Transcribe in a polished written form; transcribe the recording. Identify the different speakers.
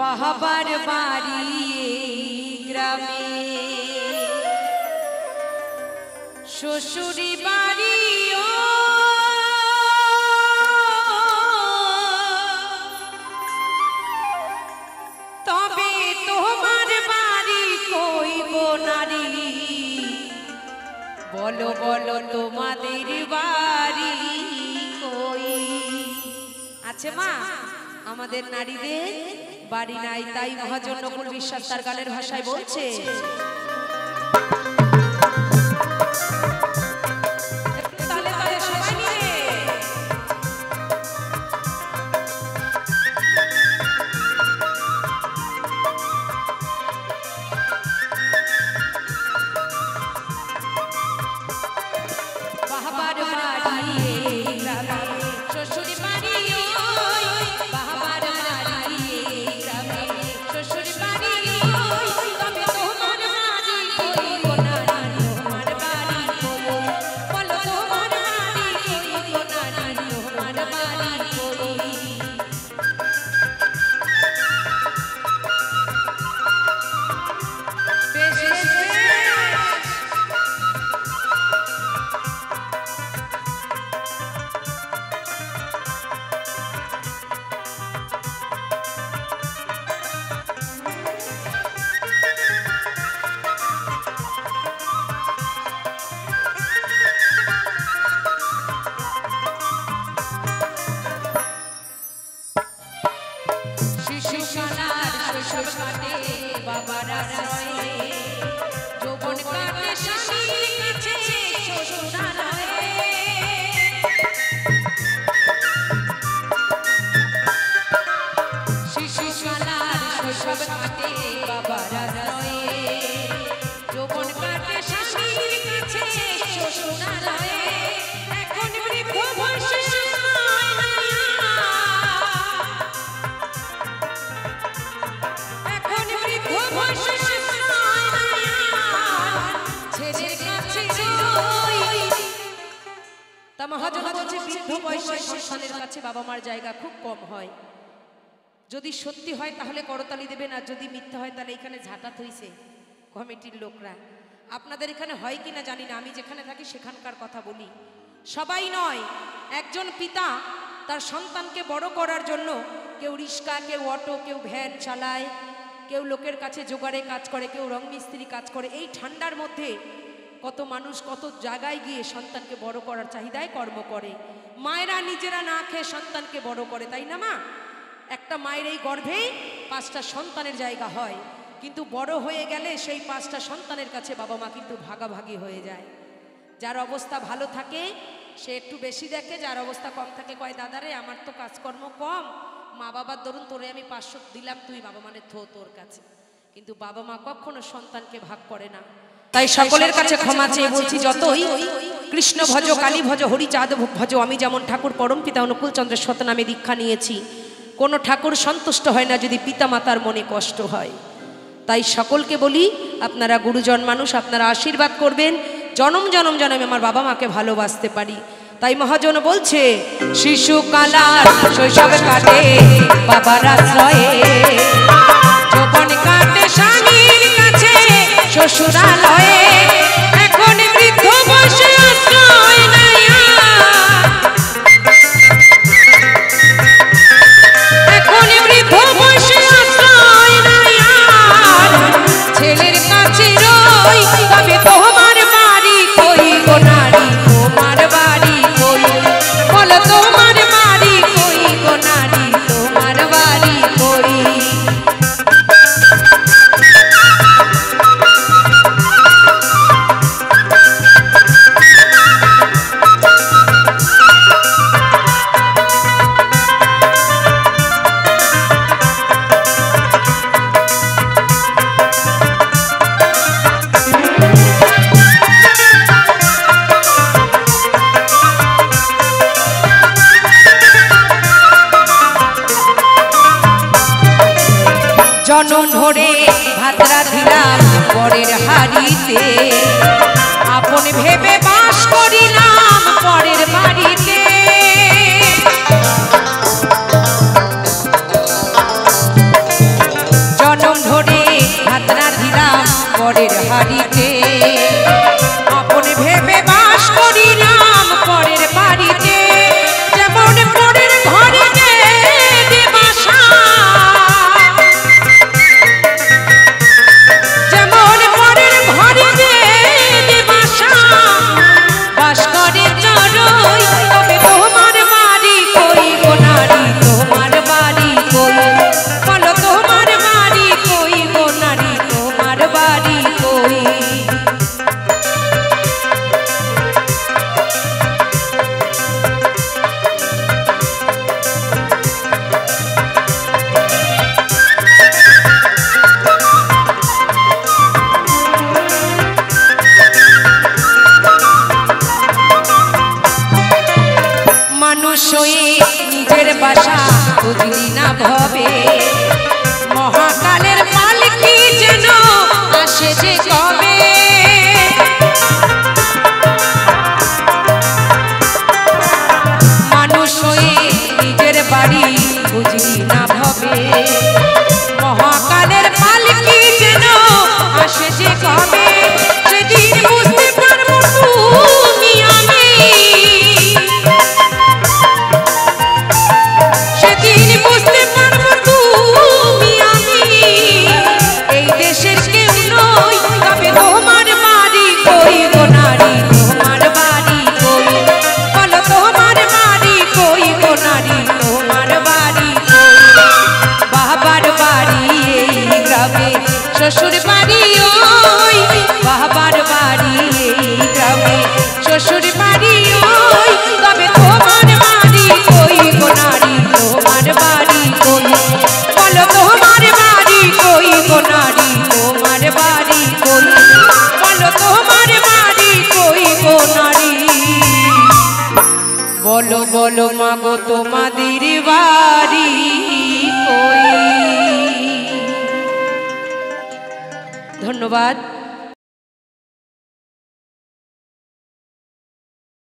Speaker 1: বাহাবার বাড়ি গ্রামে শ্বশুরি বাড়ি তবে তোমার বাড়ি কই গো নারী বলো বলো তোমাদের বাড়ি কই আছে মা আমাদের নারীদের বাড়ি নাই তাই মহাজন নকুল বিশ্বাস তার গানের ভাষায় বলছে বাবা মার জায়গা খুব কম হয় যদি সত্যি হয় তাহলে করতালি দেবেন আর যদি মিথ্যা হয় তাহলে এখানে ঝাঁটা থইছে কমিটির লোকরা আপনাদের এখানে হয় কিনা জানি না আমি যেখানে থাকি সেখানকার কথা বলি সবাই নয় একজন পিতা তার সন্তানকে বড় করার জন্য কেউ রিক্সা কেউ অটো কেউ ভ্যান চালায় কেউ লোকের কাছে জোগাড়ে কাজ করে কেউ রং মিস্ত্রি কাজ করে এই ঠান্ডার মধ্যে কত মানুষ কত জায়গায় গিয়ে সন্তানকে বড় করার চাহিদায় কর্ম করে মায়েরা নিজেরা না খেয়ে সন্তানকে বড় করে তাই না মা একটা মায়ের এই গর্ভেই 5টা সন্তানের জায়গা হয় কিন্তু বড় হয়ে গেলে সেই 5টা সন্তানের কাছে বাবা মা কিন্তু ভাগাভাগি হয়ে যায় যার অবস্থা ভালো থাকে সে একটু বেশি দেখে যার অবস্থা কম থাকে কয় দাদারে আমার তো কাজকর্ম কম মা বাবার ধরুন তোরে আমি 500 দিলাম তুই বাবা মানে তোর কাছে কিন্তু বাবা মা কখনো সন্তানকে ভাগ করে না তাই সকলের কাছে ক্ষমা চেয়ে বলছি যতই কৃষ্ণ ভজ কালী ভজ হরিচাঁদ ভজ আমি যেমন ঠাকুর পরমপিতা অনুকূলচন্দ্রের শতনামে দীক্ষা নিয়েছি কোনো ঠাকুর সন্তুষ্ট হয় না যদি পিতামাতার মনে কষ্ট হয় তাই সকলকে বলি আপনারা গুরুজন মানুষ আপনারা আশীর্বাদ করবেন জনম জনম জনমে আমার বাবা মাকে ভালোবাসতে পারি তাই মহাজন বলছে শিশুকালার শৈশব কাটে বাবার আশ্রয়ে যৌবন কাটে স্বামীর কাছে শ্বশুরালয়ে এখন বৃদ্ধ বয়সে আশ্রয় নাই এখন বৃদ্ধ বয়সে আশ্রয় নাই ছেলের কাছে রই তবে তোমার বাড়ি কই গো নারী তোমার বাড়ি কই বলো তোমার বাড়ি কই গো নারী তোমার বাড়ি কই জনম ভরে ভাত রাঁধিলাম পরের হাড়িতে আপন ভেবে বাস করিলাম পরের বাড়িতে শ্বশুর বাড়ি ওই বাবার বাড়ি এই গ্রামে শ্বশুর বাড়ি ওই তবে তোমার বাড়ি কই গো নারী তোমার বাড়ি কই বলো তোমার বাড়ি কই গো নারী তোমার বাড়ি কই বলো তোমার বাড়ি কই গো নারী বলো বলো মাগো তোমাদের বাড়ি কই। ধন্যবাদ।